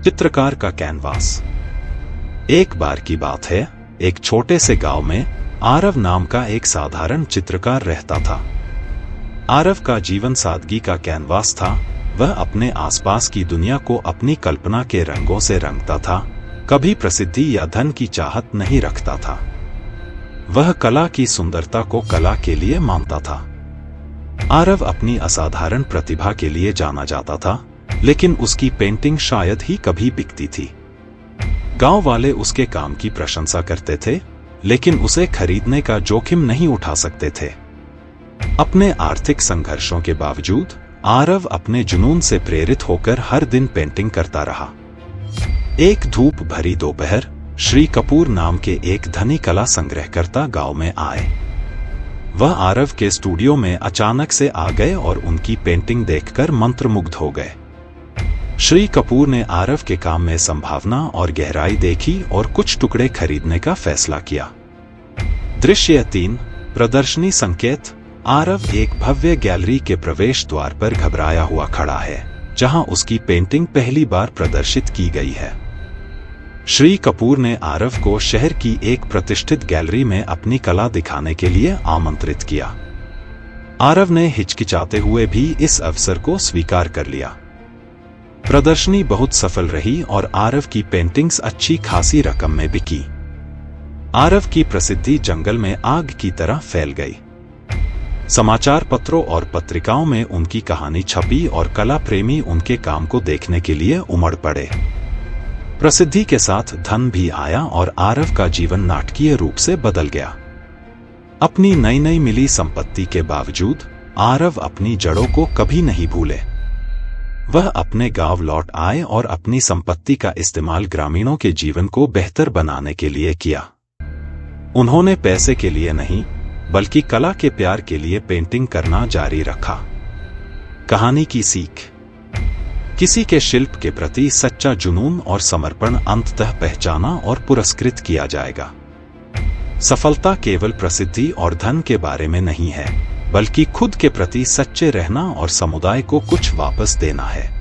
चित्रकार का कैनवास। एक बार की बात है, एक छोटे से गांव में आरव नाम का एक साधारण चित्रकार रहता था। आरव का जीवन सादगी का कैनवास था। वह अपने आसपास की दुनिया को अपनी कल्पना के रंगों से रंगता था, कभी प्रसिद्धि या धन की चाहत नहीं रखता था। वह कला की सुंदरता को कला के लिए मानता था। आरव अपनी असाधारण प्रतिभा के लिए जाना जाता था, लेकिन उसकी पेंटिंग शायद ही कभी बिकती थी। गांव वाले उसके काम की प्रशंसा करते थे, लेकिन उसे खरीदने का जोखिम नहीं उठा सकते थे। अपने आर्थिक संघर्षों के बावजूद आरव अपने जुनून से प्रेरित होकर हर दिन पेंटिंग करता रहा। एक धूप भरी दोपहर श्री कपूर नाम के एक धनी कला संग्रहकर्ता गांव में आए। वह आरव के स्टूडियो में अचानक से आ गए और उनकी पेंटिंग देखकर मंत्रमुग्ध हो गए। श्री कपूर ने आरव के काम में संभावना और गहराई देखी और कुछ टुकड़े खरीदने का फैसला किया। दृश्य 3, प्रदर्शनी संकेत। आरव एक भव्य गैलरी के प्रवेश द्वार पर घबराया हुआ खड़ा है, जहां उसकी पेंटिंग पहली बार प्रदर्शित की गई है। श्री कपूर ने आरव को शहर की एक प्रतिष्ठित गैलरी में अपनी कला दिखाने के लिए आमंत्रित किया। आरव ने हिचकिचाते हुए भी इस अवसर को स्वीकार कर लिया। प्रदर्शनी बहुत सफल रही और आरव की पेंटिंग्स अच्छी खासी रकम में बिकी। आरव की प्रसिद्धि जंगल में आग की तरह फैल गई। समाचार पत्रों और पत्रिकाओं में उनकी कहानी छपी और कला प्रेमी उनके काम को देखने के लिए उमड़ पड़े। प्रसिद्धि के साथ धन भी आया और आरव का जीवन नाटकीय रूप से बदल गया। अपनी नई नई मिली संपत्ति के बावजूद आरव अपनी जड़ों को कभी नहीं भूले। वह अपने गांव लौट आए और अपनी संपत्ति का इस्तेमाल ग्रामीणों के जीवन को बेहतर बनाने के लिए किया। उन्होंने पैसे के लिए नहीं, बल्कि कला के प्यार के लिए पेंटिंग करना जारी रखा। कहानी की सीख। किसी के शिल्प के प्रति सच्चा जुनून और समर्पण अंततः पहचाना और पुरस्कृत किया जाएगा। सफलता केवल प्रसिद्धि और धन के बारे में नहीं है, बल्कि खुद के प्रति सच्चे रहना और समुदाय को कुछ वापस देना है।